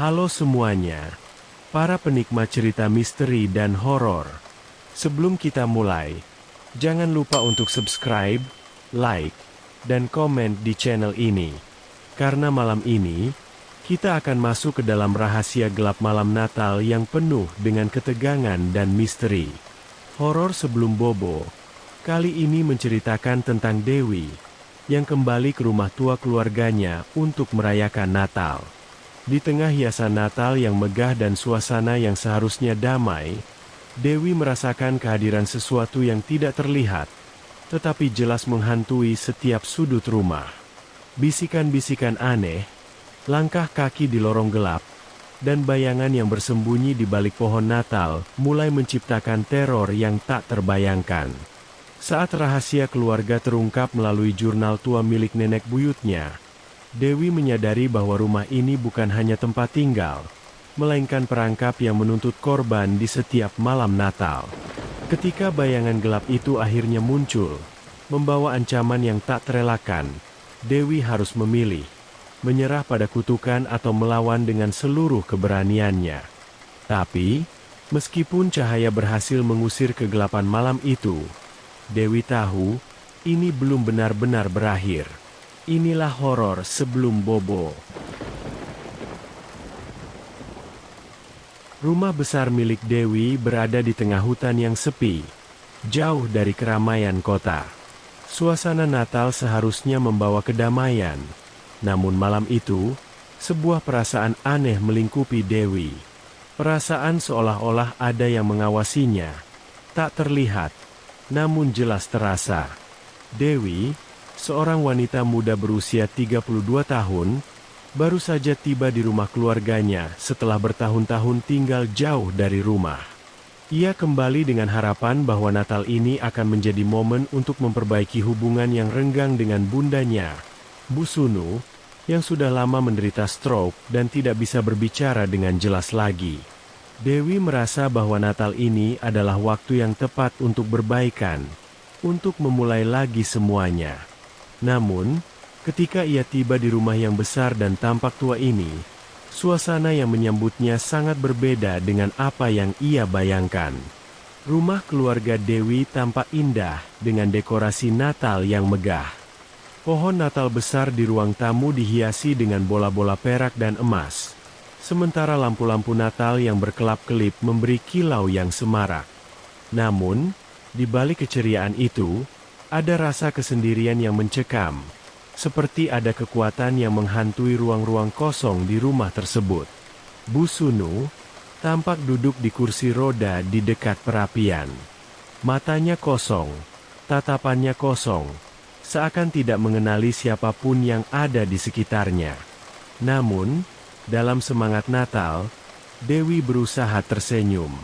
Halo semuanya, para penikmat cerita misteri dan horor. Sebelum kita mulai, jangan lupa untuk subscribe, like, dan komen di channel ini. Karena malam ini, kita akan masuk ke dalam rahasia gelap malam Natal yang penuh dengan ketegangan dan misteri. Horor sebelum bobo, kali ini menceritakan tentang Dewi, yang kembali ke rumah tua keluarganya untuk merayakan Natal. Di tengah hiasan Natal yang megah dan suasana yang seharusnya damai, Dewi merasakan kehadiran sesuatu yang tidak terlihat, tetapi jelas menghantui setiap sudut rumah. Bisikan-bisikan aneh, langkah kaki di lorong gelap, dan bayangan yang bersembunyi di balik pohon Natal mulai menciptakan teror yang tak terbayangkan. Saat rahasia keluarga terungkap melalui jurnal tua milik nenek buyutnya, Dewi menyadari bahwa rumah ini bukan hanya tempat tinggal, melainkan perangkap yang menuntut korban di setiap malam Natal. Ketika bayangan gelap itu akhirnya muncul, membawa ancaman yang tak terelakkan, Dewi harus memilih, menyerah pada kutukan atau melawan dengan seluruh keberaniannya. Tapi, meskipun cahaya berhasil mengusir kegelapan malam itu, Dewi tahu, ini belum benar-benar berakhir. Inilah horor sebelum bobo. Rumah besar milik Dewi berada di tengah hutan yang sepi, jauh dari keramaian kota. Suasana Natal seharusnya membawa kedamaian, namun malam itu, sebuah perasaan aneh melingkupi Dewi. Perasaan seolah-olah ada yang mengawasinya, tak terlihat, namun jelas terasa. Dewi, seorang wanita muda berusia 32 tahun, baru saja tiba di rumah keluarganya setelah bertahun-tahun tinggal jauh dari rumah. Ia kembali dengan harapan bahwa Natal ini akan menjadi momen untuk memperbaiki hubungan yang renggang dengan bundanya, Bu Sunu, yang sudah lama menderita stroke dan tidak bisa berbicara dengan jelas lagi. Dewi merasa bahwa Natal ini adalah waktu yang tepat untuk berbaikan, untuk memulai lagi semuanya. Namun, ketika ia tiba di rumah yang besar dan tampak tua ini, suasana yang menyambutnya sangat berbeda dengan apa yang ia bayangkan. Rumah keluarga Dewi tampak indah dengan dekorasi Natal yang megah. Pohon Natal besar di ruang tamu dihiasi dengan bola-bola perak dan emas, sementara lampu-lampu Natal yang berkelap-kelip memberi kilau yang semarak. Namun, di balik keceriaan itu, ada rasa kesendirian yang mencekam, seperti ada kekuatan yang menghantui ruang-ruang kosong di rumah tersebut. Bu Sunu tampak duduk di kursi roda di dekat perapian. Matanya kosong, tatapannya kosong, seakan tidak mengenali siapapun yang ada di sekitarnya. Namun, dalam semangat Natal, Dewi berusaha tersenyum.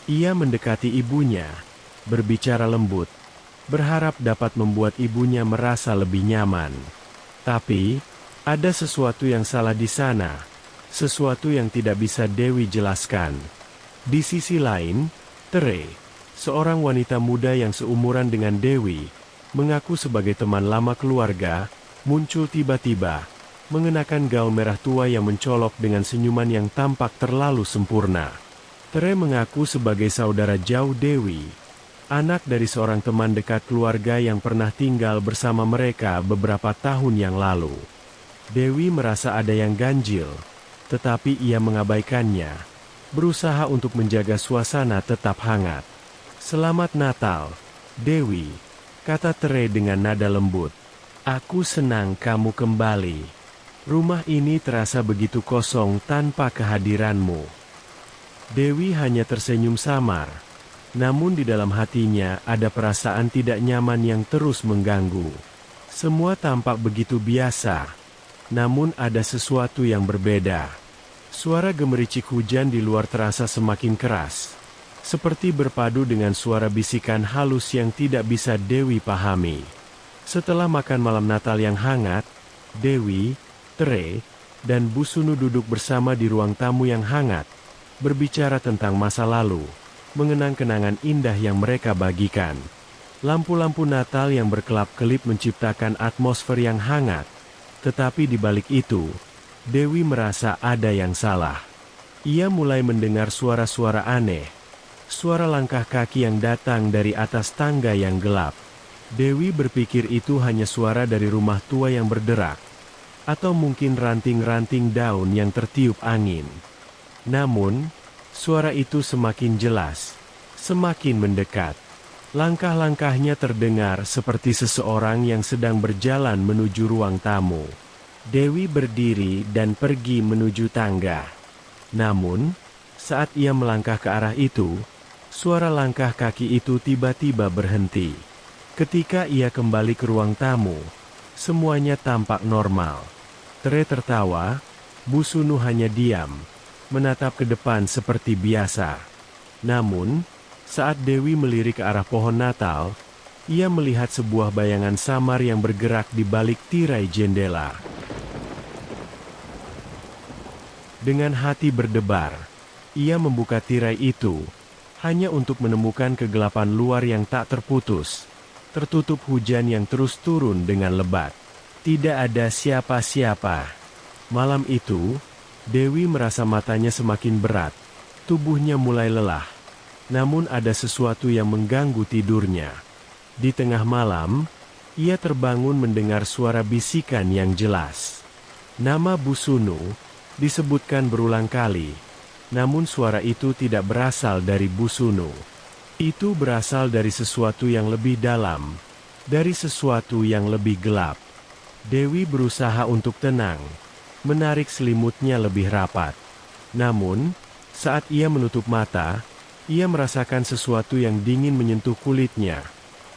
Ia mendekati ibunya, berbicara lembut, berharap dapat membuat ibunya merasa lebih nyaman. Tapi, ada sesuatu yang salah di sana, sesuatu yang tidak bisa Dewi jelaskan. Di sisi lain, Tere, seorang wanita muda yang seumuran dengan Dewi, mengaku sebagai teman lama keluarga, muncul tiba-tiba, mengenakan gaun merah tua yang mencolok dengan senyuman yang tampak terlalu sempurna. Tere mengaku sebagai saudara jauh Dewi, anak dari seorang teman dekat keluarga yang pernah tinggal bersama mereka beberapa tahun yang lalu. Dewi merasa ada yang ganjil, tetapi ia mengabaikannya, berusaha untuk menjaga suasana tetap hangat. "Selamat Natal, Dewi," kata Tere dengan nada lembut. "Aku senang kamu kembali. Rumah ini terasa begitu kosong tanpa kehadiranmu." Dewi hanya tersenyum samar. Namun di dalam hatinya ada perasaan tidak nyaman yang terus mengganggu. Semua tampak begitu biasa, namun ada sesuatu yang berbeda. Suara gemericik hujan di luar terasa semakin keras, seperti berpadu dengan suara bisikan halus yang tidak bisa Dewi pahami. Setelah makan malam Natal yang hangat, Dewi, Tere, dan Bu Sunu duduk bersama di ruang tamu yang hangat, berbicara tentang masa lalu, mengenang kenangan indah yang mereka bagikan. Lampu-lampu Natal yang berkelap-kelip menciptakan atmosfer yang hangat, tetapi di balik itu, Dewi merasa ada yang salah. Ia mulai mendengar suara-suara aneh. Suara langkah kaki yang datang dari atas tangga yang gelap. Dewi berpikir itu hanya suara dari rumah tua yang berderak. Atau mungkin ranting-ranting daun yang tertiup angin. Namun, suara itu semakin jelas, semakin mendekat. Langkah-langkahnya terdengar seperti seseorang yang sedang berjalan menuju ruang tamu. Dewi berdiri dan pergi menuju tangga. Namun, saat ia melangkah ke arah itu, suara langkah kaki itu tiba-tiba berhenti. Ketika ia kembali ke ruang tamu, semuanya tampak normal. Tere tertawa, Bu Sunu hanya diam, menatap ke depan seperti biasa. Namun, saat Dewi melirik ke arah pohon Natal, ia melihat sebuah bayangan samar yang bergerak di balik tirai jendela. Dengan hati berdebar, ia membuka tirai itu, hanya untuk menemukan kegelapan luar yang tak terputus, tertutup hujan yang terus turun dengan lebat. Tidak ada siapa-siapa. Malam itu, Dewi merasa matanya semakin berat, tubuhnya mulai lelah. Namun ada sesuatu yang mengganggu tidurnya. Di tengah malam, ia terbangun mendengar suara bisikan yang jelas. Nama Bu Sunu disebutkan berulang kali, namun suara itu tidak berasal dari Bu Sunu. Itu berasal dari sesuatu yang lebih dalam, dari sesuatu yang lebih gelap. Dewi berusaha untuk tenang, menarik selimutnya lebih rapat. Namun, saat ia menutup mata, ia merasakan sesuatu yang dingin menyentuh kulitnya,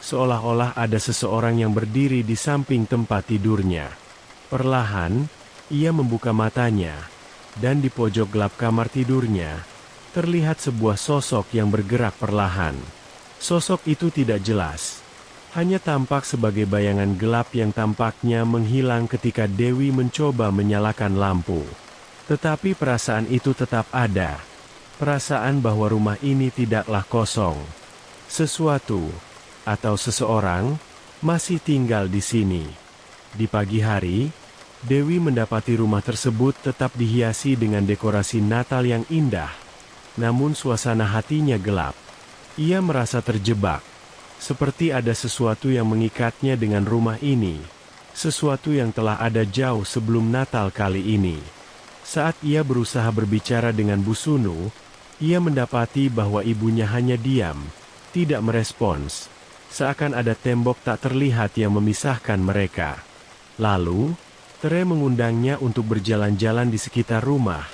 seolah-olah ada seseorang yang berdiri di samping tempat tidurnya. Perlahan, ia membuka matanya, dan di pojok gelap kamar tidurnya, terlihat sebuah sosok yang bergerak perlahan. Sosok itu tidak jelas, hanya tampak sebagai bayangan gelap yang tampaknya menghilang ketika Dewi mencoba menyalakan lampu. Tetapi perasaan itu tetap ada. Perasaan bahwa rumah ini tidaklah kosong. Sesuatu, atau seseorang, masih tinggal di sini. Di pagi hari, Dewi mendapati rumah tersebut tetap dihiasi dengan dekorasi Natal yang indah. Namun suasana hatinya gelap. Ia merasa terjebak. Seperti ada sesuatu yang mengikatnya dengan rumah ini. Sesuatu yang telah ada jauh sebelum Natal kali ini. Saat ia berusaha berbicara dengan Bu Sunu, ia mendapati bahwa ibunya hanya diam, tidak merespons. Seakan ada tembok tak terlihat yang memisahkan mereka. Lalu, Tere mengundangnya untuk berjalan-jalan di sekitar rumah.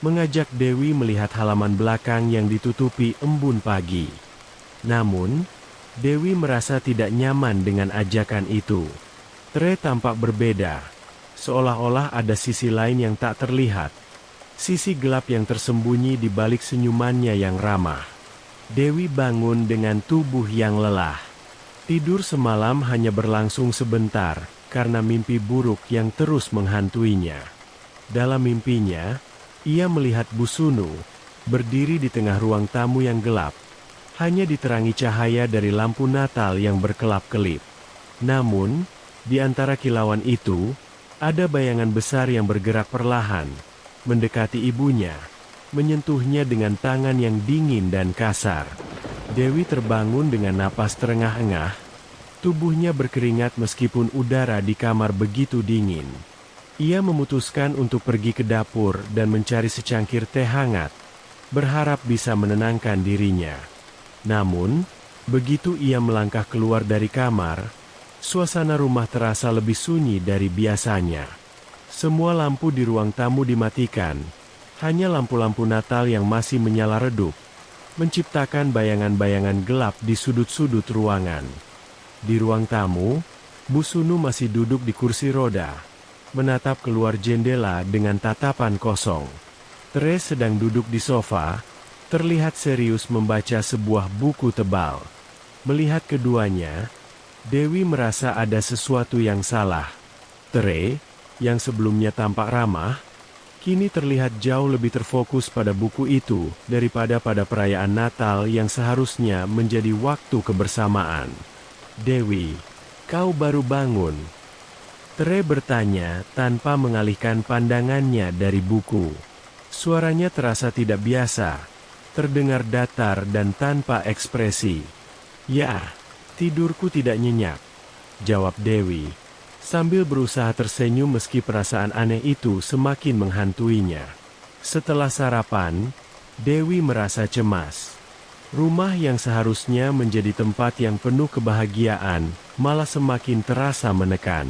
Mengajak Dewi melihat halaman belakang yang ditutupi embun pagi. Namun, Dewi merasa tidak nyaman dengan ajakan itu. Tere tampak berbeda, seolah-olah ada sisi lain yang tak terlihat. Sisi gelap yang tersembunyi di balik senyumannya yang ramah. Dewi bangun dengan tubuh yang lelah. Tidur semalam hanya berlangsung sebentar, karena mimpi buruk yang terus menghantuinya. Dalam mimpinya, ia melihat Bu Sunu, berdiri di tengah ruang tamu yang gelap. Hanya diterangi cahaya dari lampu Natal yang berkelap-kelip. Namun, di antara kilauan itu, ada bayangan besar yang bergerak perlahan, mendekati ibunya, menyentuhnya dengan tangan yang dingin dan kasar. Dewi terbangun dengan napas terengah-engah, tubuhnya berkeringat meskipun udara di kamar begitu dingin. Ia memutuskan untuk pergi ke dapur dan mencari secangkir teh hangat, berharap bisa menenangkan dirinya. Namun, begitu ia melangkah keluar dari kamar, suasana rumah terasa lebih sunyi dari biasanya. Semua lampu di ruang tamu dimatikan, hanya lampu-lampu Natal yang masih menyala redup, menciptakan bayangan-bayangan gelap di sudut-sudut ruangan. Di ruang tamu, Bu Sunu masih duduk di kursi roda, menatap keluar jendela dengan tatapan kosong. Tere sedang duduk di sofa, terlihat serius membaca sebuah buku tebal. Melihat keduanya, Dewi merasa ada sesuatu yang salah. Tere, yang sebelumnya tampak ramah, kini terlihat jauh lebih terfokus pada buku itu daripada pada perayaan Natal yang seharusnya menjadi waktu kebersamaan. "Dewi, kau baru bangun?" Tere bertanya tanpa mengalihkan pandangannya dari buku. Suaranya terasa tidak biasa, terdengar datar dan tanpa ekspresi. "Ya, tidurku tidak nyenyak," jawab Dewi, sambil berusaha tersenyum meski perasaan aneh itu semakin menghantuinya. Setelah sarapan, Dewi merasa cemas. Rumah yang seharusnya menjadi tempat yang penuh kebahagiaan, malah semakin terasa menekan.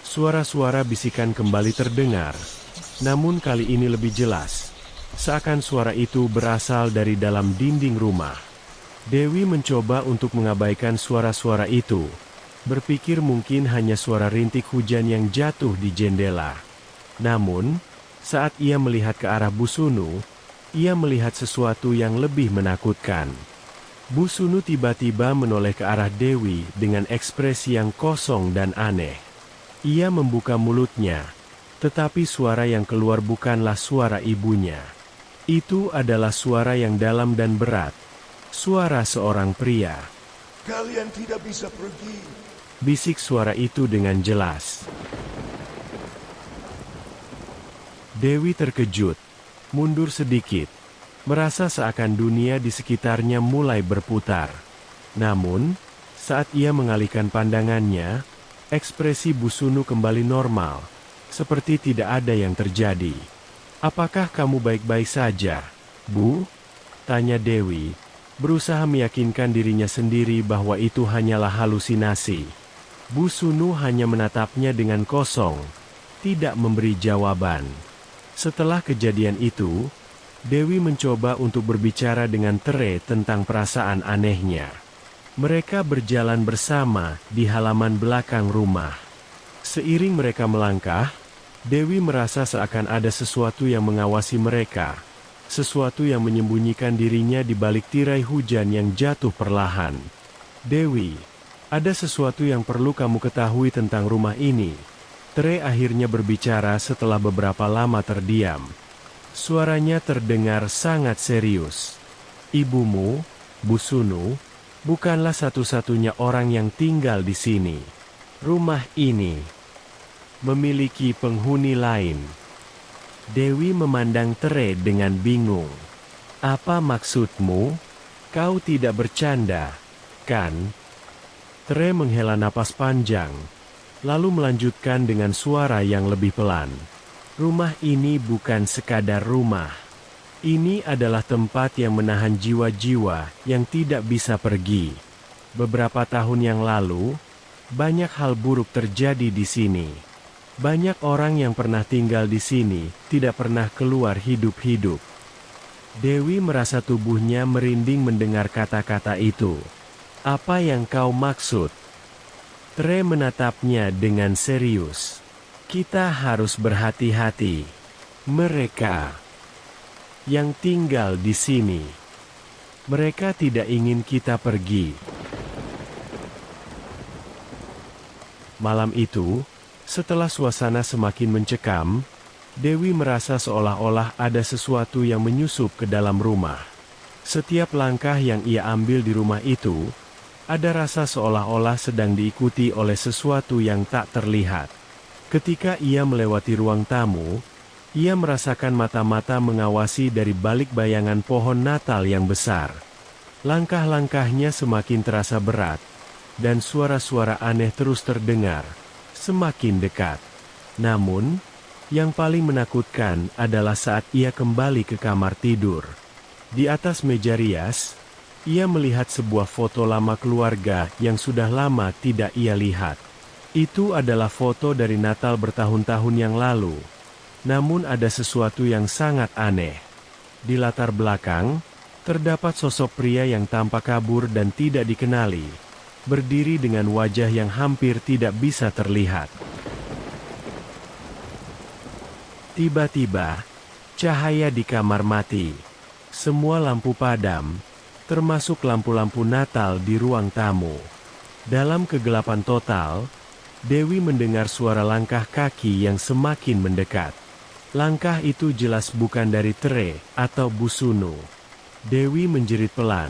Suara-suara bisikan kembali terdengar, namun kali ini lebih jelas. Seakan suara itu berasal dari dalam dinding rumah. Dewi mencoba untuk mengabaikan suara-suara itu, berpikir mungkin hanya suara rintik hujan yang jatuh di jendela. Namun, saat ia melihat ke arah Bu Sunu, ia melihat sesuatu yang lebih menakutkan. Bu Sunu tiba-tiba menoleh ke arah Dewi dengan ekspresi yang kosong dan aneh. Ia membuka mulutnya, tetapi suara yang keluar bukanlah suara ibunya. Itu adalah suara yang dalam dan berat, suara seorang pria. "Kalian tidak bisa pergi," bisik suara itu dengan jelas. Dewi terkejut, mundur sedikit, merasa seakan dunia di sekitarnya mulai berputar. Namun, saat ia mengalihkan pandangannya, ekspresi Bu Sunu kembali normal, seperti tidak ada yang terjadi. "Apakah kamu baik-baik saja, Bu?" tanya Dewi, berusaha meyakinkan dirinya sendiri bahwa itu hanyalah halusinasi. Bu Sunu hanya menatapnya dengan kosong, tidak memberi jawaban. Setelah kejadian itu, Dewi mencoba untuk berbicara dengan Tere tentang perasaan anehnya. Mereka berjalan bersama di halaman belakang rumah. Seiring mereka melangkah, Dewi merasa seakan ada sesuatu yang mengawasi mereka, sesuatu yang menyembunyikan dirinya di balik tirai hujan yang jatuh perlahan. "Dewi, ada sesuatu yang perlu kamu ketahui tentang rumah ini," Tere akhirnya berbicara setelah beberapa lama terdiam. Suaranya terdengar sangat serius. "Ibumu, Bu Sunu, bukanlah satu-satunya orang yang tinggal di sini. Rumah ini memiliki penghuni lain." Dewi memandang Tere dengan bingung. "Apa maksudmu? Kau tidak bercanda, kan?" Tere menghela napas panjang, lalu melanjutkan dengan suara yang lebih pelan. "Rumah ini bukan sekadar rumah. Ini adalah tempat yang menahan jiwa-jiwa yang tidak bisa pergi. Beberapa tahun yang lalu, banyak hal buruk terjadi di sini. Banyak orang yang pernah tinggal di sini tidak pernah keluar hidup-hidup." Dewi merasa tubuhnya merinding mendengar kata-kata itu. "Apa yang kau maksud?" Tere menatapnya dengan serius. "Kita harus berhati-hati. Mereka yang tinggal di sini, mereka tidak ingin kita pergi." Malam itu, setelah suasana semakin mencekam, Dewi merasa seolah-olah ada sesuatu yang menyusup ke dalam rumah. Setiap langkah yang ia ambil di rumah itu, ada rasa seolah-olah sedang diikuti oleh sesuatu yang tak terlihat. Ketika ia melewati ruang tamu, ia merasakan mata-mata mengawasi dari balik bayangan pohon Natal yang besar. Langkah-langkahnya semakin terasa berat, dan suara-suara aneh terus terdengar, semakin dekat. Namun, yang paling menakutkan adalah saat ia kembali ke kamar tidur. Di atas meja rias, ia melihat sebuah foto lama keluarga yang sudah lama tidak ia lihat. Itu adalah foto dari Natal bertahun-tahun yang lalu. Namun ada sesuatu yang sangat aneh. Di latar belakang, terdapat sosok pria yang tampak kabur dan tidak dikenali, berdiri dengan wajah yang hampir tidak bisa terlihat. Tiba-tiba, cahaya di kamar mati. Semua lampu padam, termasuk lampu-lampu Natal di ruang tamu. Dalam kegelapan total, Dewi mendengar suara langkah kaki yang semakin mendekat. Langkah itu jelas bukan dari Tere atau Bu Sunu. Dewi menjerit pelan,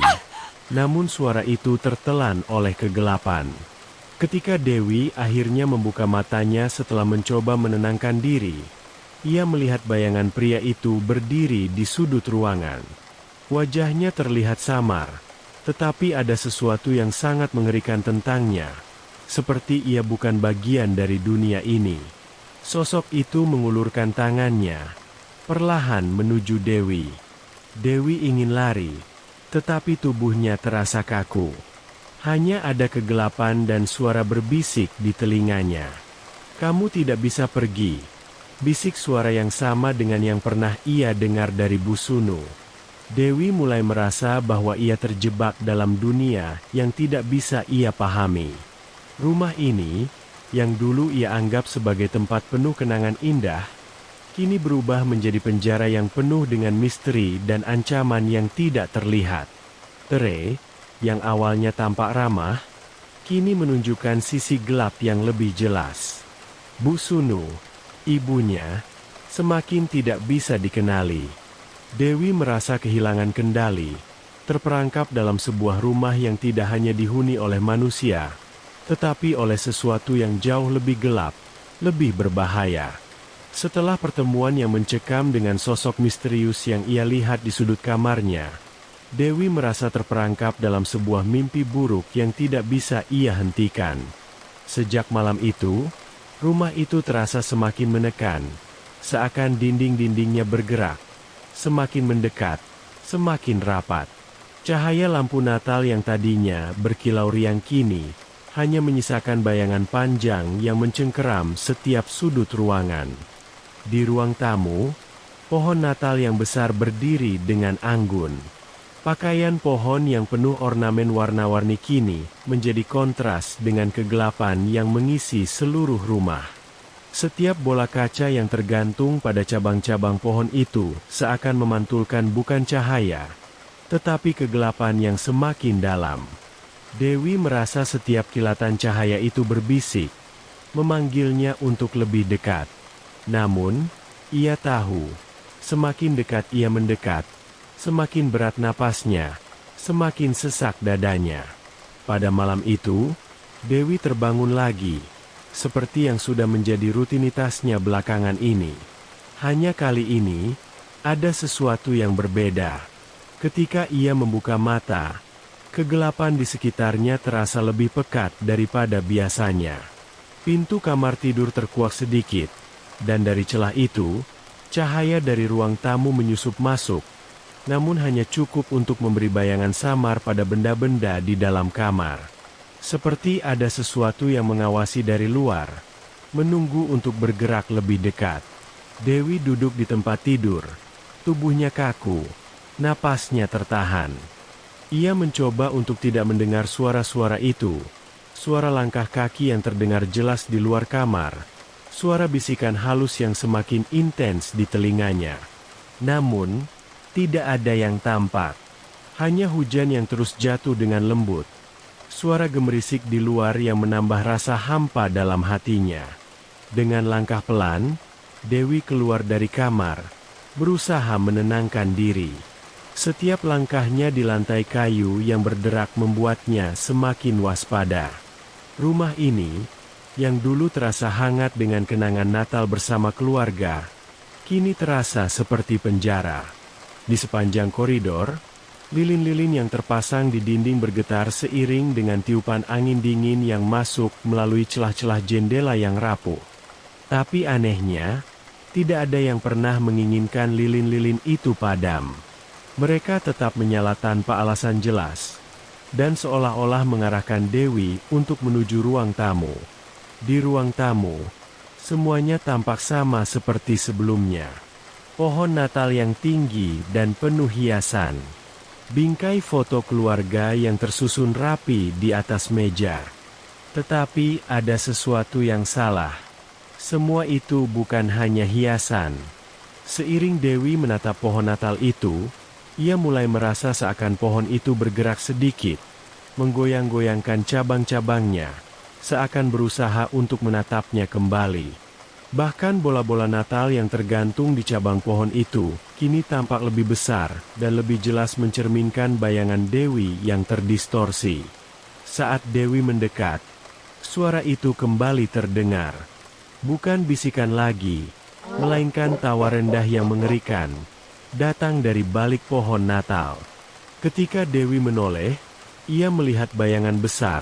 namun suara itu tertelan oleh kegelapan. Ketika Dewi akhirnya membuka matanya setelah mencoba menenangkan diri, ia melihat bayangan pria itu berdiri di sudut ruangan. Wajahnya terlihat samar, tetapi ada sesuatu yang sangat mengerikan tentangnya, seperti ia bukan bagian dari dunia ini. Sosok itu mengulurkan tangannya, perlahan menuju Dewi. Dewi ingin lari, tetapi tubuhnya terasa kaku. Hanya ada kegelapan dan suara berbisik di telinganya. "Kamu tidak bisa pergi," bisik suara yang sama dengan yang pernah ia dengar dari Bu Sunu. Dewi mulai merasa bahwa ia terjebak dalam dunia yang tidak bisa ia pahami. Rumah ini, yang dulu ia anggap sebagai tempat penuh kenangan indah, kini berubah menjadi penjara yang penuh dengan misteri dan ancaman yang tidak terlihat. Tere, yang awalnya tampak ramah, kini menunjukkan sisi gelap yang lebih jelas. Bu Sunu, ibunya, semakin tidak bisa dikenali. Dewi merasa kehilangan kendali, terperangkap dalam sebuah rumah yang tidak hanya dihuni oleh manusia, tetapi oleh sesuatu yang jauh lebih gelap, lebih berbahaya. Setelah pertemuan yang mencekam dengan sosok misterius yang ia lihat di sudut kamarnya, Dewi merasa terperangkap dalam sebuah mimpi buruk yang tidak bisa ia hentikan. Sejak malam itu, rumah itu terasa semakin menekan, seakan dinding-dindingnya bergerak, semakin mendekat, semakin rapat. Cahaya lampu Natal yang tadinya berkilau riang kini, hanya menyisakan bayangan panjang yang mencengkeram setiap sudut ruangan. Di ruang tamu, pohon Natal yang besar berdiri dengan anggun. Pakaian pohon yang penuh ornamen warna-warni kini menjadi kontras dengan kegelapan yang mengisi seluruh rumah. Setiap bola kaca yang tergantung pada cabang-cabang pohon itu seakan memantulkan bukan cahaya, tetapi kegelapan yang semakin dalam. Dewi merasa setiap kilatan cahaya itu berbisik, memanggilnya untuk lebih dekat. Namun, ia tahu, semakin dekat ia mendekat, semakin berat napasnya, semakin sesak dadanya. Pada malam itu, Dewi terbangun lagi, seperti yang sudah menjadi rutinitasnya belakangan ini. Hanya kali ini, ada sesuatu yang berbeda. Ketika ia membuka mata, kegelapan di sekitarnya terasa lebih pekat daripada biasanya. Pintu kamar tidur terkuak sedikit, dan dari celah itu, cahaya dari ruang tamu menyusup masuk, namun hanya cukup untuk memberi bayangan samar pada benda-benda di dalam kamar. Seperti ada sesuatu yang mengawasi dari luar, menunggu untuk bergerak lebih dekat. Dewi duduk di tempat tidur, tubuhnya kaku, napasnya tertahan. Ia mencoba untuk tidak mendengar suara-suara itu, suara langkah kaki yang terdengar jelas di luar kamar, suara bisikan halus yang semakin intens di telinganya. Namun, tidak ada yang tampak. Hanya hujan yang terus jatuh dengan lembut. Suara gemerisik di luar yang menambah rasa hampa dalam hatinya. Dengan langkah pelan, Dewi keluar dari kamar, berusaha menenangkan diri. Setiap langkahnya di lantai kayu yang berderak membuatnya semakin waspada. Rumah ini, yang dulu terasa hangat dengan kenangan Natal bersama keluarga, kini terasa seperti penjara. Di sepanjang koridor, lilin-lilin yang terpasang di dinding bergetar seiring dengan tiupan angin dingin yang masuk melalui celah-celah jendela yang rapuh. Tapi anehnya, tidak ada yang pernah menginginkan lilin-lilin itu padam. Mereka tetap menyala tanpa alasan jelas, dan seolah-olah mengarahkan Dewi untuk menuju ruang tamu. Di ruang tamu, semuanya tampak sama seperti sebelumnya. Pohon Natal yang tinggi dan penuh hiasan. Bingkai foto keluarga yang tersusun rapi di atas meja. Tetapi ada sesuatu yang salah. Semua itu bukan hanya hiasan. Seiring Dewi menatap pohon Natal itu, ia mulai merasa seakan pohon itu bergerak sedikit, menggoyang-goyangkan cabang-cabangnya, seakan berusaha untuk menatapnya kembali. Bahkan bola-bola Natal yang tergantung di cabang pohon itu, kini tampak lebih besar dan lebih jelas mencerminkan bayangan Dewi yang terdistorsi. Saat Dewi mendekat, Suara itu kembali terdengar. Bukan bisikan lagi, melainkan tawa rendah yang mengerikan, datang dari balik pohon Natal. Ketika Dewi menoleh, ia melihat bayangan besar,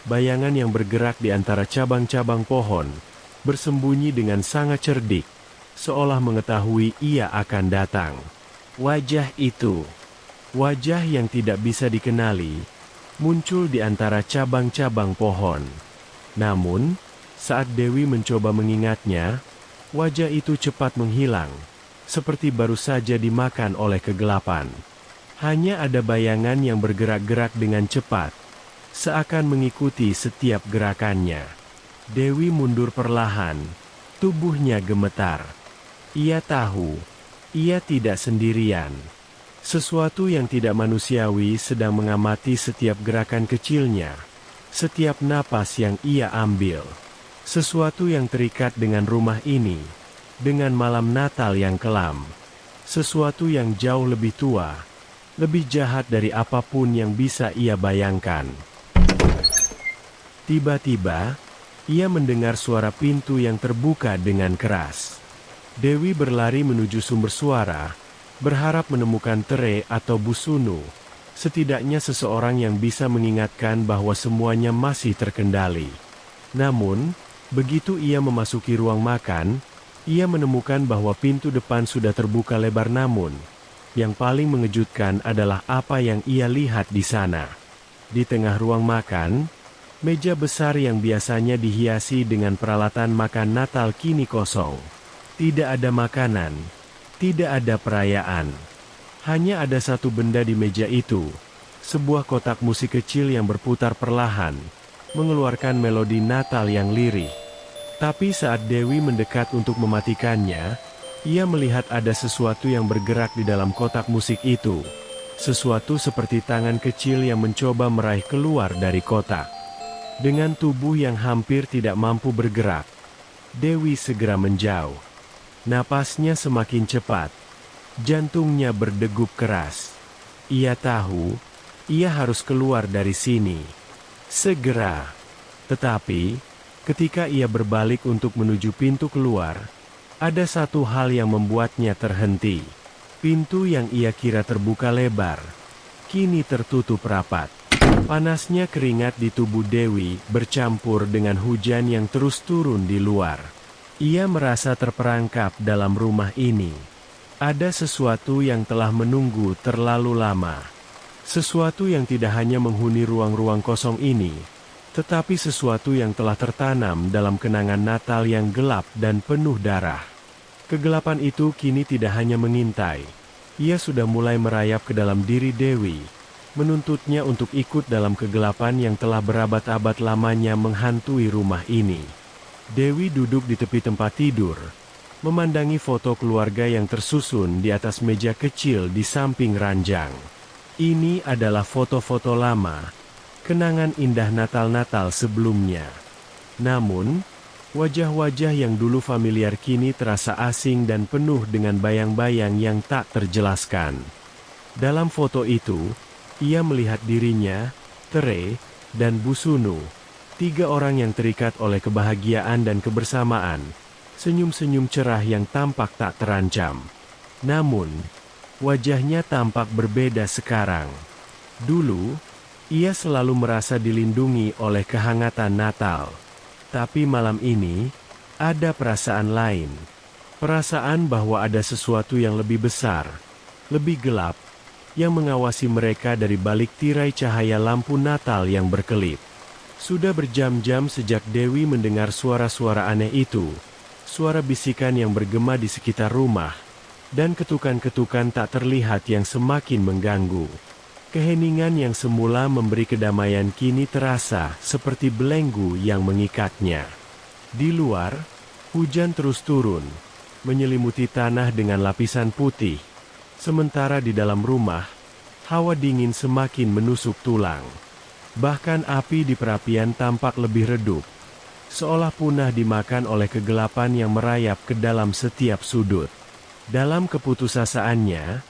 bayangan yang bergerak di antara cabang-cabang pohon, bersembunyi dengan sangat cerdik, seolah mengetahui ia akan datang. Wajah itu, wajah yang tidak bisa dikenali, muncul di antara cabang-cabang pohon. Namun, saat Dewi mencoba mengingatnya, wajah itu cepat menghilang, seperti baru saja dimakan oleh kegelapan. Hanya ada bayangan yang bergerak-gerak dengan cepat, seakan mengikuti setiap gerakannya. Dewi mundur perlahan, tubuhnya gemetar. Ia tahu, ia tidak sendirian. Sesuatu yang tidak manusiawi sedang mengamati setiap gerakan kecilnya, setiap napas yang ia ambil. Sesuatu yang terikat dengan rumah ini, dengan malam Natal yang kelam. Sesuatu yang jauh lebih tua, lebih jahat dari apapun yang bisa ia bayangkan. Tiba-tiba, ia mendengar suara pintu yang terbuka dengan keras. Dewi berlari menuju sumber suara, berharap menemukan Tere atau Busunu, setidaknya seseorang yang bisa mengingatkan bahwa semuanya masih terkendali. Namun, begitu ia memasuki ruang makan, ia menemukan bahwa pintu depan sudah terbuka lebar. Namun, yang paling mengejutkan adalah apa yang ia lihat di sana. Di tengah ruang makan, meja besar yang biasanya dihiasi dengan peralatan makan Natal kini kosong. Tidak ada makanan, tidak ada perayaan. Hanya ada satu benda di meja itu, sebuah kotak musik kecil yang berputar perlahan, mengeluarkan melodi Natal yang lirih. Tapi saat Dewi mendekat untuk mematikannya, ia melihat ada sesuatu yang bergerak di dalam kotak musik itu. Sesuatu seperti tangan kecil yang mencoba meraih keluar dari kotak. Dengan tubuh yang hampir tidak mampu bergerak, Dewi segera menjauh. Napasnya semakin cepat, jantungnya berdegup keras. Ia tahu, ia harus keluar dari sini segera. Tetapi, ketika ia berbalik untuk menuju pintu keluar, ada satu hal yang membuatnya terhenti. Pintu yang ia kira terbuka lebar, kini tertutup rapat. Panasnya keringat di tubuh Dewi bercampur dengan hujan yang terus turun di luar. Ia merasa terperangkap dalam rumah ini. Ada sesuatu yang telah menunggu terlalu lama. Sesuatu yang tidak hanya menghuni ruang-ruang kosong ini, tetapi sesuatu yang telah tertanam dalam kenangan Natal yang gelap dan penuh darah. Kegelapan itu kini tidak hanya mengintai. Ia sudah mulai merayap ke dalam diri Dewi, menuntutnya untuk ikut dalam kegelapan yang telah berabad-abad lamanya menghantui rumah ini. Dewi duduk di tepi tempat tidur, memandangi foto keluarga yang tersusun di atas meja kecil di samping ranjang. Ini adalah foto-foto lama, kenangan indah Natal-Natal sebelumnya. Namun, wajah-wajah yang dulu familiar kini terasa asing dan penuh dengan bayang-bayang yang tak terjelaskan. Dalam foto itu, ia melihat dirinya, Tere, dan Busunu, 3 orang yang terikat oleh kebahagiaan dan kebersamaan, senyum-senyum cerah yang tampak tak terancam. Namun, wajahnya tampak berbeda sekarang. Dulu, ia selalu merasa dilindungi oleh kehangatan Natal. Tapi malam ini, ada perasaan lain. Perasaan bahwa ada sesuatu yang lebih besar, lebih gelap, yang mengawasi mereka dari balik tirai cahaya lampu Natal yang berkelip. Sudah berjam-jam sejak Dewi mendengar suara-suara aneh itu, suara bisikan yang bergema di sekitar rumah, dan ketukan-ketukan tak terlihat yang semakin mengganggu. Keheningan yang semula memberi kedamaian kini terasa seperti belenggu yang mengikatnya. Di luar, hujan terus turun, menyelimuti tanah dengan lapisan putih. Sementara di dalam rumah, hawa dingin semakin menusuk tulang. Bahkan api di perapian tampak lebih redup, seolah punah dimakan oleh kegelapan yang merayap ke dalam setiap sudut. Dalam keputusasaannya,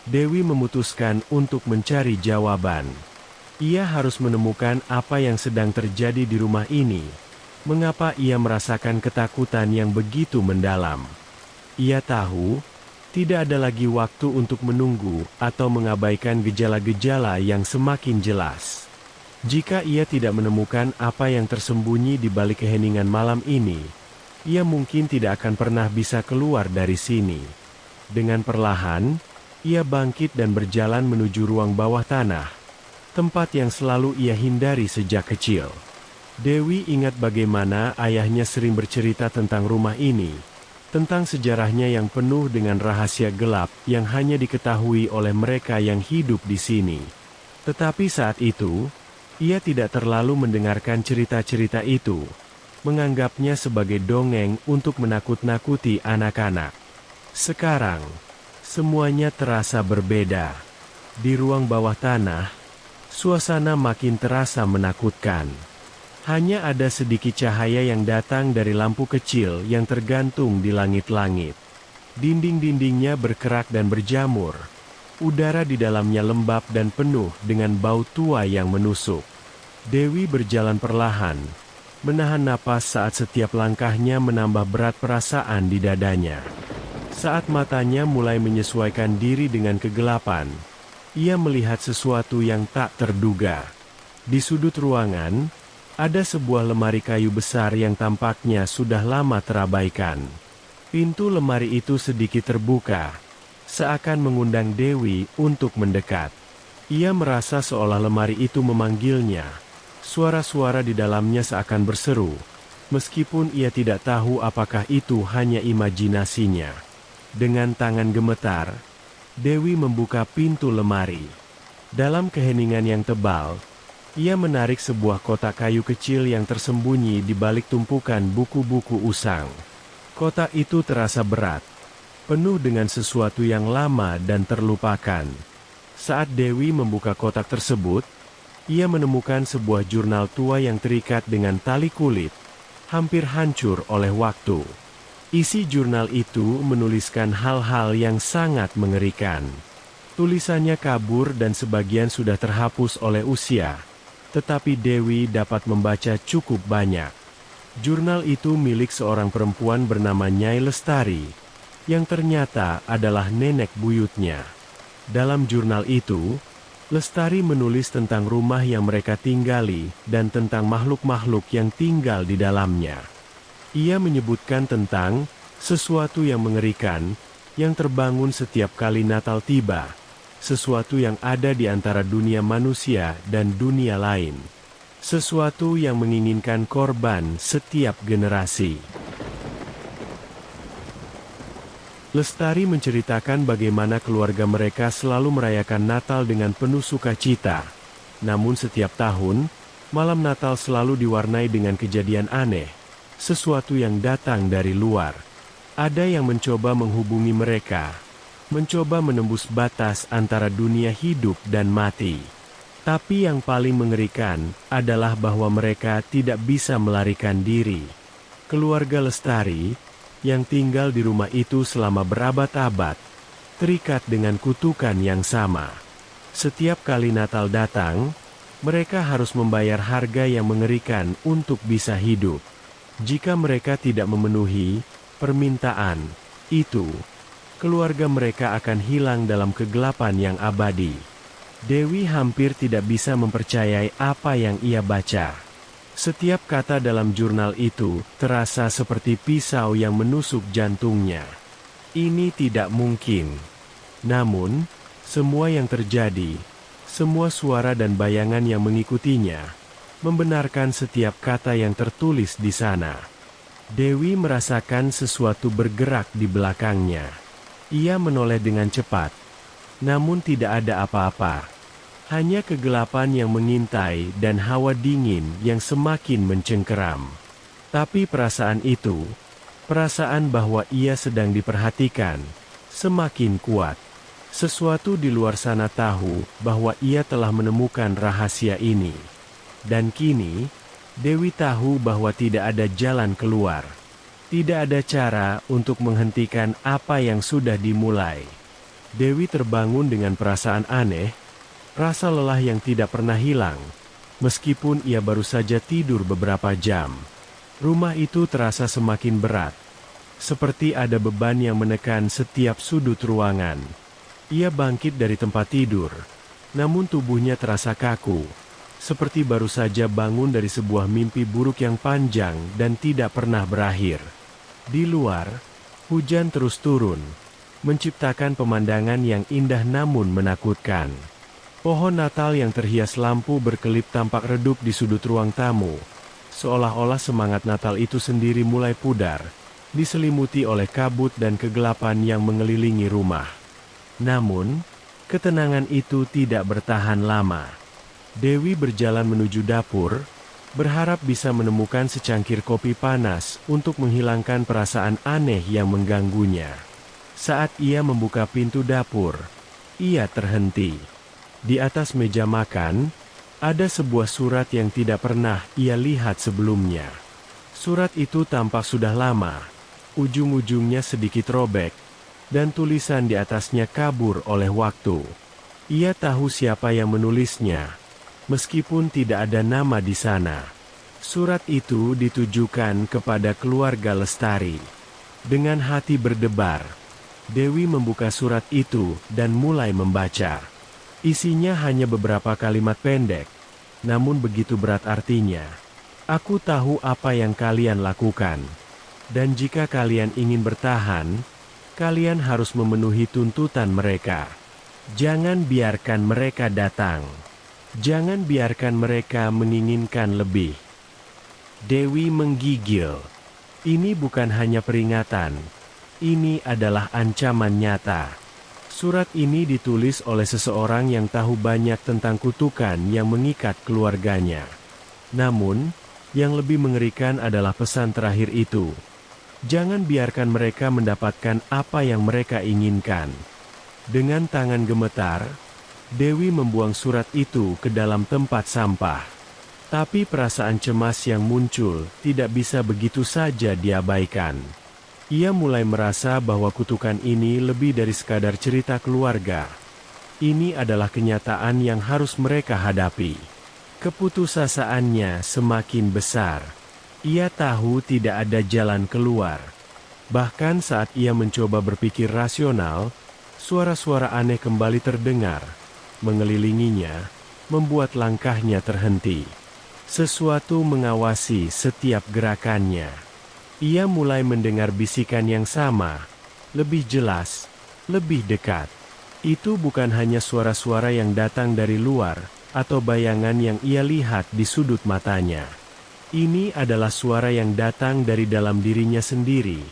Dewi memutuskan untuk mencari jawaban. Ia harus menemukan apa yang sedang terjadi di rumah ini. Mengapa ia merasakan ketakutan yang begitu mendalam? Ia tahu, tidak ada lagi waktu untuk menunggu atau mengabaikan gejala-gejala yang semakin jelas. Jika ia tidak menemukan apa yang tersembunyi di balik keheningan malam ini, ia mungkin tidak akan pernah bisa keluar dari sini. Dengan perlahan, ia bangkit dan berjalan menuju ruang bawah tanah, tempat yang selalu ia hindari sejak kecil. Dewi ingat bagaimana ayahnya sering bercerita tentang rumah ini, tentang sejarahnya yang penuh dengan rahasia gelap yang hanya diketahui oleh mereka yang hidup di sini. Tetapi saat itu, ia tidak terlalu mendengarkan cerita-cerita itu, menganggapnya sebagai dongeng untuk menakut-nakuti anak-anak. Sekarang, semuanya terasa berbeda. Di ruang bawah tanah, suasana makin terasa menakutkan. Hanya ada sedikit cahaya yang datang dari lampu kecil yang tergantung di langit-langit. Dinding-dindingnya berkerak dan berjamur. Udara di dalamnya lembab dan penuh dengan bau tua yang menusuk. Dewi berjalan perlahan, menahan napas saat setiap langkahnya menambah berat perasaan di dadanya. Saat matanya mulai menyesuaikan diri dengan kegelapan, ia melihat sesuatu yang tak terduga. Di sudut ruangan, ada sebuah lemari kayu besar yang tampaknya sudah lama terabaikan. Pintu lemari itu sedikit terbuka, seakan mengundang Dewi untuk mendekat. Ia merasa seolah lemari itu memanggilnya. Suara-suara di dalamnya seakan berseru, meskipun ia tidak tahu apakah itu hanya imajinasinya. Dengan tangan gemetar, Dewi membuka pintu lemari. Dalam keheningan yang tebal, ia menarik sebuah kotak kayu kecil yang tersembunyi di balik tumpukan buku-buku usang. Kotak itu terasa berat, penuh dengan sesuatu yang lama dan terlupakan. Saat Dewi membuka kotak tersebut, ia menemukan sebuah jurnal tua yang terikat dengan tali kulit, hampir hancur oleh waktu. Isi jurnal itu menuliskan hal-hal yang sangat mengerikan. Tulisannya kabur dan sebagian sudah terhapus oleh usia. Tetapi Dewi dapat membaca cukup banyak. Jurnal itu milik seorang perempuan bernama Nyai Lestari, yang ternyata adalah nenek buyutnya. Dalam jurnal itu, Lestari menulis tentang rumah yang mereka tinggali dan tentang makhluk-makhluk yang tinggal di dalamnya. Ia menyebutkan tentang sesuatu yang mengerikan, yang terbangun setiap kali Natal tiba. Sesuatu yang ada di antara dunia manusia dan dunia lain. Sesuatu yang menginginkan korban setiap generasi. Lestari menceritakan bagaimana keluarga mereka selalu merayakan Natal dengan penuh sukacita. Namun setiap tahun, malam Natal selalu diwarnai dengan kejadian aneh. Sesuatu yang datang dari luar. Ada yang mencoba menghubungi mereka. Mencoba menembus batas antara dunia hidup dan mati. Tapi yang paling mengerikan adalah bahwa mereka tidak bisa melarikan diri. Keluarga Lestari, yang tinggal di rumah itu selama berabad-abad, terikat dengan kutukan yang sama. Setiap kali Natal datang, mereka harus membayar harga yang mengerikan untuk bisa hidup. Jika mereka tidak memenuhi permintaan itu, keluarga mereka akan hilang dalam kegelapan yang abadi. Dewi hampir tidak bisa mempercayai apa yang ia baca. Setiap kata dalam jurnal itu terasa seperti pisau yang menusuk jantungnya. Ini tidak mungkin. Namun, semua yang terjadi, semua suara dan bayangan yang mengikutinya, membenarkan setiap kata yang tertulis di sana. Dewi merasakan sesuatu bergerak di belakangnya. Ia menoleh dengan cepat, namun tidak ada apa-apa. Hanya kegelapan yang mengintai dan hawa dingin yang semakin mencengkeram. Tapi perasaan itu, perasaan bahwa ia sedang diperhatikan, semakin kuat. Sesuatu di luar sana tahu bahwa ia telah menemukan rahasia ini. Dan kini, Dewi tahu bahwa tidak ada jalan keluar. Tidak ada cara untuk menghentikan apa yang sudah dimulai. Dewi terbangun dengan perasaan aneh. Rasa lelah yang tidak pernah hilang, meskipun ia baru saja tidur beberapa jam. Rumah itu terasa semakin berat, seperti ada beban yang menekan setiap sudut ruangan. Ia bangkit dari tempat tidur, namun tubuhnya terasa kaku, seperti baru saja bangun dari sebuah mimpi buruk yang panjang dan tidak pernah berakhir. Di luar, hujan terus turun, menciptakan pemandangan yang indah namun menakutkan. Pohon Natal yang terhias lampu berkelip tampak redup di sudut ruang tamu, seolah-olah semangat Natal itu sendiri mulai pudar, diselimuti oleh kabut dan kegelapan yang mengelilingi rumah. Namun, ketenangan itu tidak bertahan lama. Dewi berjalan menuju dapur, berharap bisa menemukan secangkir kopi panas untuk menghilangkan perasaan aneh yang mengganggunya. Saat ia membuka pintu dapur, ia terhenti. Di atas meja makan, ada sebuah surat yang tidak pernah ia lihat sebelumnya. Surat itu tampak sudah lama, ujung-ujungnya sedikit robek, dan tulisan di atasnya kabur oleh waktu. Ia tahu siapa yang menulisnya, meskipun tidak ada nama di sana. Surat itu ditujukan kepada keluarga Lestari. Dengan hati berdebar, Dewi membuka surat itu dan mulai membaca. Isinya hanya beberapa kalimat pendek, namun begitu berat artinya. Aku tahu apa yang kalian lakukan, dan jika kalian ingin bertahan, kalian harus memenuhi tuntutan mereka. Jangan biarkan mereka datang. Jangan biarkan mereka menginginkan lebih. Dewi menggigil. Ini bukan hanya peringatan. Ini adalah ancaman nyata. Surat ini ditulis oleh seseorang yang tahu banyak tentang kutukan yang mengikat keluarganya. Namun, yang lebih mengerikan adalah pesan terakhir itu. Jangan biarkan mereka mendapatkan apa yang mereka inginkan. Dengan tangan gemetar, Dewi membuang surat itu ke dalam tempat sampah. Tapi perasaan cemas yang muncul tidak bisa begitu saja diabaikan. Ia mulai merasa bahwa kutukan ini lebih dari sekadar cerita keluarga. Ini adalah kenyataan yang harus mereka hadapi. Keputusasaannya semakin besar. Ia tahu tidak ada jalan keluar. Bahkan saat ia mencoba berpikir rasional, suara-suara aneh kembali terdengar, mengelilinginya, membuat langkahnya terhenti. Sesuatu mengawasi setiap gerakannya. Ia mulai mendengar bisikan yang sama, lebih jelas, lebih dekat. Itu bukan hanya suara-suara yang datang dari luar, atau bayangan yang ia lihat di sudut matanya. Ini adalah suara yang datang dari dalam dirinya sendiri,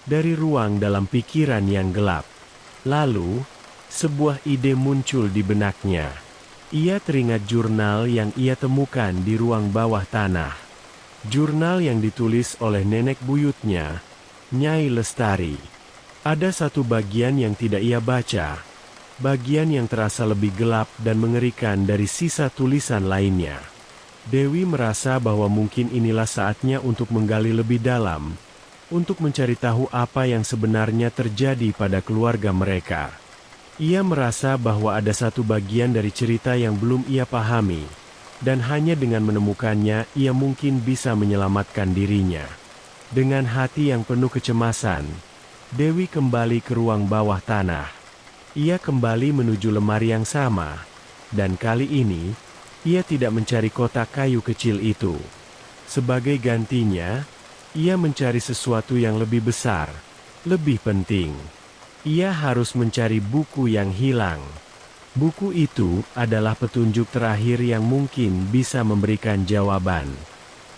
dari ruang dalam pikiran yang gelap. Lalu, sebuah ide muncul di benaknya. Ia teringat jurnal yang ia temukan di ruang bawah tanah. Jurnal yang ditulis oleh nenek buyutnya, Nyai Lestari. Ada satu bagian yang tidak ia baca, bagian yang terasa lebih gelap dan mengerikan dari sisa tulisan lainnya. Dewi merasa bahwa mungkin inilah saatnya untuk menggali lebih dalam, untuk mencari tahu apa yang sebenarnya terjadi pada keluarga mereka. Ia merasa bahwa ada satu bagian dari cerita yang belum ia pahami, dan hanya dengan menemukannya ia mungkin bisa menyelamatkan dirinya. Dengan hati yang penuh kecemasan, Dewi kembali ke ruang bawah tanah. Ia kembali menuju lemari yang sama, dan kali ini, ia tidak mencari kotak kayu kecil itu. Sebagai gantinya, ia mencari sesuatu yang lebih besar, lebih penting. Ia harus mencari buku yang hilang. Buku itu adalah petunjuk terakhir yang mungkin bisa memberikan jawaban.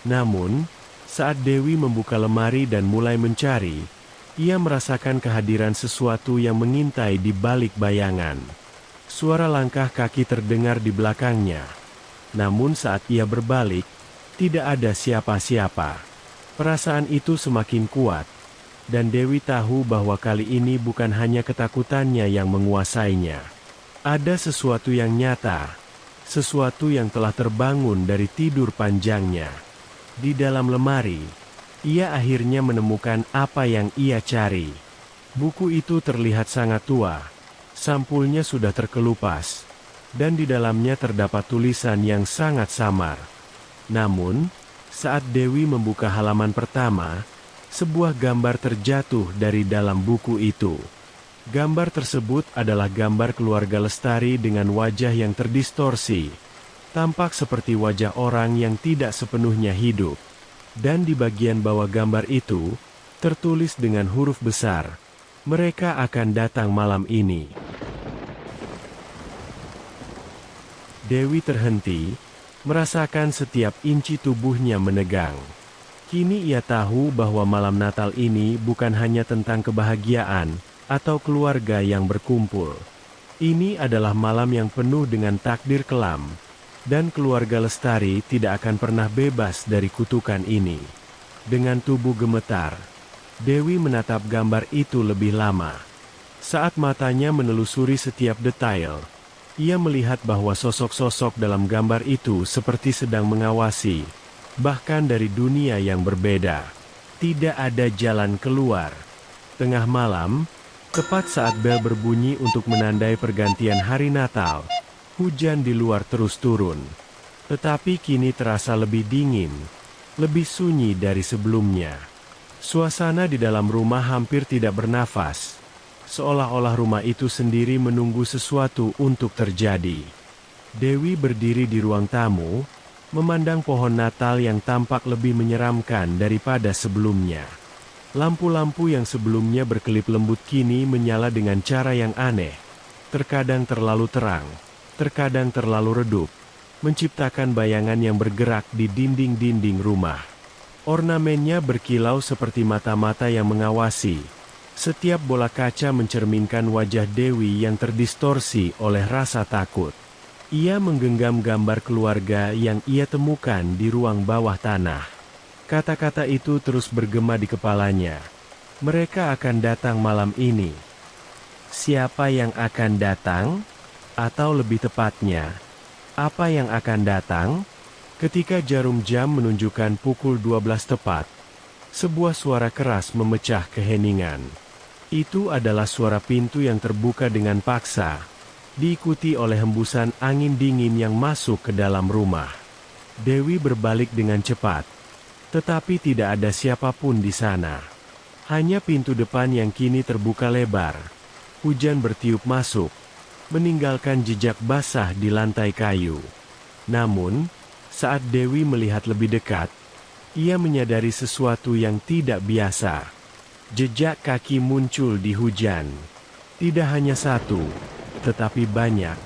Namun, saat Dewi membuka lemari dan mulai mencari, ia merasakan kehadiran sesuatu yang mengintai di balik bayangan. Suara langkah kaki terdengar di belakangnya. Namun saat ia berbalik, tidak ada siapa-siapa. Perasaan itu semakin kuat, dan Dewi tahu bahwa kali ini bukan hanya ketakutannya yang menguasainya. Ada sesuatu yang nyata, sesuatu yang telah terbangun dari tidur panjangnya. Di dalam lemari, ia akhirnya menemukan apa yang ia cari. Buku itu terlihat sangat tua, sampulnya sudah terkelupas, dan di dalamnya terdapat tulisan yang sangat samar. Namun, saat Dewi membuka halaman pertama, sebuah gambar terjatuh dari dalam buku itu. Gambar tersebut adalah gambar keluarga Lestari dengan wajah yang terdistorsi. Tampak seperti wajah orang yang tidak sepenuhnya hidup. Dan di bagian bawah gambar itu, tertulis dengan huruf besar, "Mereka akan datang malam ini." Dewi terhenti, merasakan setiap inci tubuhnya menegang. Kini ia tahu bahwa malam Natal ini bukan hanya tentang kebahagiaan atau keluarga yang berkumpul. Ini adalah malam yang penuh dengan takdir kelam, dan keluarga Lestari tidak akan pernah bebas dari kutukan ini. Dengan tubuh gemetar, Dewi menatap gambar itu lebih lama. Saat matanya menelusuri setiap detail, ia melihat bahwa sosok-sosok dalam gambar itu seperti sedang mengawasi, bahkan dari dunia yang berbeda. Tidak ada jalan keluar. Tengah malam, tepat saat bel berbunyi untuk menandai pergantian hari Natal, hujan di luar terus turun. Tetapi kini terasa lebih dingin, lebih sunyi dari sebelumnya. Suasana di dalam rumah hampir tidak bernafas, seolah-olah rumah itu sendiri menunggu sesuatu untuk terjadi. Dewi berdiri di ruang tamu, memandang pohon Natal yang tampak lebih menyeramkan daripada sebelumnya. Lampu-lampu yang sebelumnya berkelip lembut kini menyala dengan cara yang aneh. Terkadang terlalu terang, terkadang terlalu redup, menciptakan bayangan yang bergerak di dinding-dinding rumah. Ornamennya berkilau seperti mata-mata yang mengawasi. Setiap bola kaca mencerminkan wajah Dewi yang terdistorsi oleh rasa takut. Ia menggenggam gambar keluarga yang ia temukan di ruang bawah tanah. Kata-kata itu terus bergema di kepalanya. Mereka akan datang malam ini. Siapa yang akan datang? Atau lebih tepatnya, apa yang akan datang? Ketika jarum jam menunjukkan pukul 12 tepat, sebuah suara keras memecah keheningan. Itu adalah suara pintu yang terbuka dengan paksa, diikuti oleh hembusan angin dingin yang masuk ke dalam rumah. Dewi berbalik dengan cepat. Tetapi tidak ada siapapun di sana. Hanya pintu depan yang kini terbuka lebar. Hujan bertiup masuk, meninggalkan jejak basah di lantai kayu. Namun, saat Dewi melihat lebih dekat, ia menyadari sesuatu yang tidak biasa. Jejak kaki muncul di hujan. Tidak hanya satu, tetapi banyak.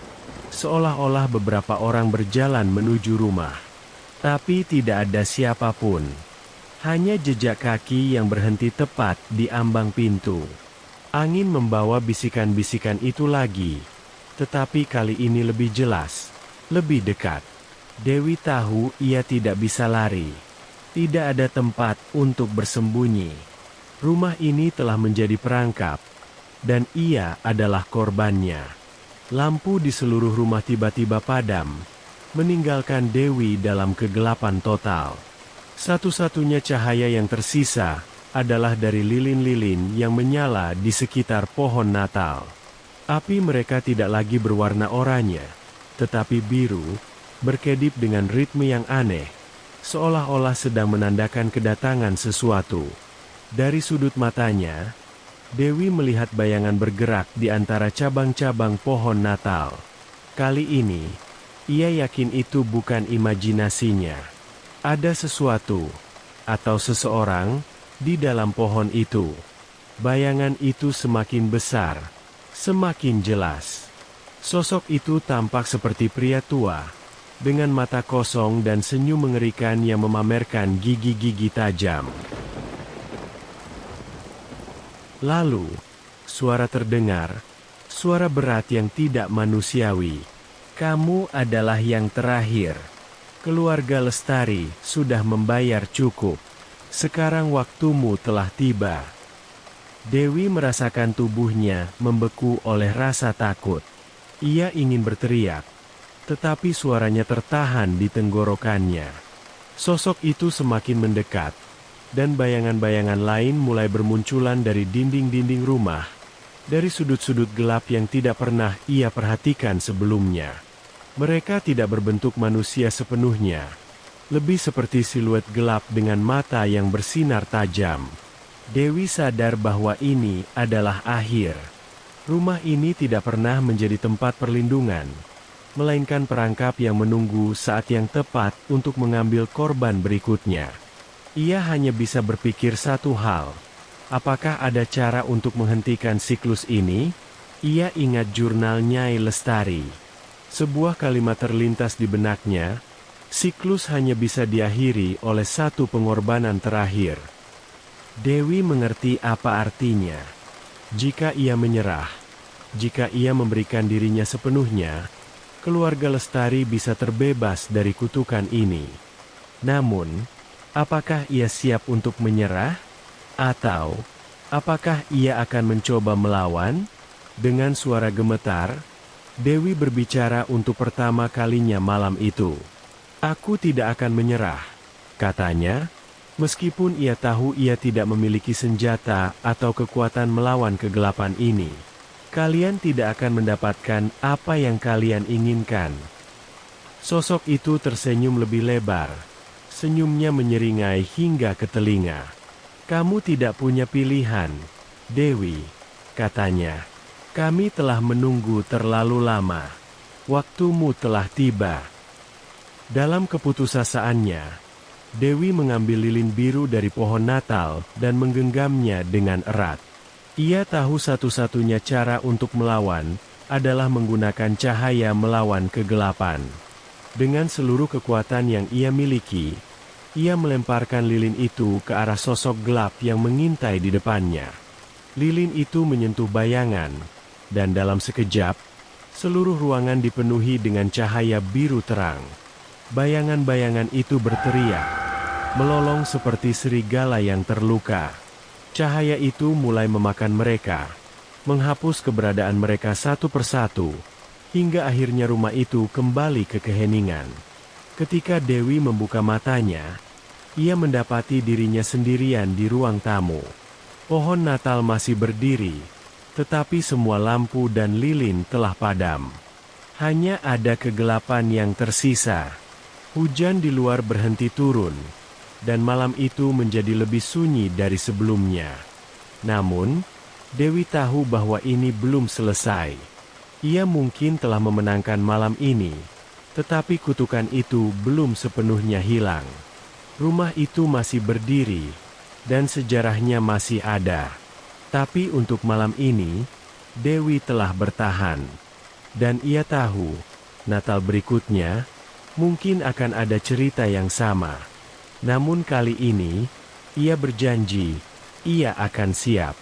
Seolah-olah beberapa orang berjalan menuju rumah. Tapi tidak ada siapapun. Hanya jejak kaki yang berhenti tepat di ambang pintu. Angin membawa bisikan-bisikan itu lagi. Tetapi kali ini lebih jelas, lebih dekat. Dewi tahu ia tidak bisa lari. Tidak ada tempat untuk bersembunyi. Rumah ini telah menjadi perangkap, dan ia adalah korbannya. Lampu di seluruh rumah tiba-tiba padam, meninggalkan Dewi dalam kegelapan total. Satu-satunya cahaya yang tersisa adalah dari lilin-lilin yang menyala di sekitar pohon Natal. Api mereka tidak lagi berwarna oranye, tetapi biru, berkedip dengan ritme yang aneh, seolah-olah sedang menandakan kedatangan sesuatu. Dari sudut matanya, Dewi melihat bayangan bergerak di antara cabang-cabang pohon Natal. Kali ini, ia yakin itu bukan imajinasinya. Ada sesuatu, atau seseorang, di dalam pohon itu. Bayangan itu semakin besar, semakin jelas. Sosok itu tampak seperti pria tua, dengan mata kosong dan senyum mengerikan yang memamerkan gigi-gigi tajam. Lalu, suara terdengar, suara berat yang tidak manusiawi. Kamu adalah yang terakhir. Keluarga Lestari sudah membayar cukup. Sekarang waktumu telah tiba. Dewi merasakan tubuhnya membeku oleh rasa takut. Ia ingin berteriak, tetapi suaranya tertahan di tenggorokannya. Sosok itu semakin mendekat, dan bayangan-bayangan lain mulai bermunculan dari dinding-dinding rumah, dari sudut-sudut gelap yang tidak pernah ia perhatikan sebelumnya. Mereka tidak berbentuk manusia sepenuhnya, lebih seperti siluet gelap dengan mata yang bersinar tajam. Dewi sadar bahwa ini adalah akhir. Rumah ini tidak pernah menjadi tempat perlindungan, melainkan perangkap yang menunggu saat yang tepat untuk mengambil korban berikutnya. Ia hanya bisa berpikir satu hal. Apakah ada cara untuk menghentikan siklus ini? Ia ingat jurnal Nyai Lestari. Sebuah kalimat terlintas di benaknya, siklus hanya bisa diakhiri oleh satu pengorbanan terakhir. Dewi mengerti apa artinya. Jika ia menyerah, jika ia memberikan dirinya sepenuhnya, keluarga Lestari bisa terbebas dari kutukan ini. Namun, apakah ia siap untuk menyerah? Atau, apakah ia akan mencoba melawan? Dengan suara gemetar, Dewi berbicara untuk pertama kalinya malam itu. "Aku tidak akan menyerah," katanya, meskipun ia tahu ia tidak memiliki senjata atau kekuatan melawan kegelapan ini. "Kalian tidak akan mendapatkan apa yang kalian inginkan." Sosok itu tersenyum lebih lebar. Senyumnya menyeringai hingga ke telinga. "Kamu tidak punya pilihan, Dewi," katanya. "Kami telah menunggu terlalu lama. Waktumu telah tiba." Dalam keputusasiannya, Dewi mengambil lilin biru dari pohon Natal dan menggenggamnya dengan erat. Ia tahu satu-satunya cara untuk melawan adalah menggunakan cahaya melawan kegelapan. Dengan seluruh kekuatan yang ia miliki, ia melemparkan lilin itu ke arah sosok gelap yang mengintai di depannya. Lilin itu menyentuh bayangan, dan dalam sekejap, seluruh ruangan dipenuhi dengan cahaya biru terang. Bayangan-bayangan itu berteriak, melolong seperti serigala yang terluka. Cahaya itu mulai memakan mereka, menghapus keberadaan mereka satu persatu, hingga akhirnya rumah itu kembali ke keheningan. Ketika Dewi membuka matanya, ia mendapati dirinya sendirian di ruang tamu. Pohon Natal masih berdiri, tetapi semua lampu dan lilin telah padam. Hanya ada kegelapan yang tersisa. Hujan di luar berhenti turun, dan malam itu menjadi lebih sunyi dari sebelumnya. Namun, Dewi tahu bahwa ini belum selesai. Ia mungkin telah memenangkan malam ini, tetapi kutukan itu belum sepenuhnya hilang. Rumah itu masih berdiri, dan sejarahnya masih ada. Tapi untuk malam ini, Dewi telah bertahan. Dan ia tahu, Natal berikutnya, mungkin akan ada cerita yang sama. Namun kali ini, ia berjanji, ia akan siap.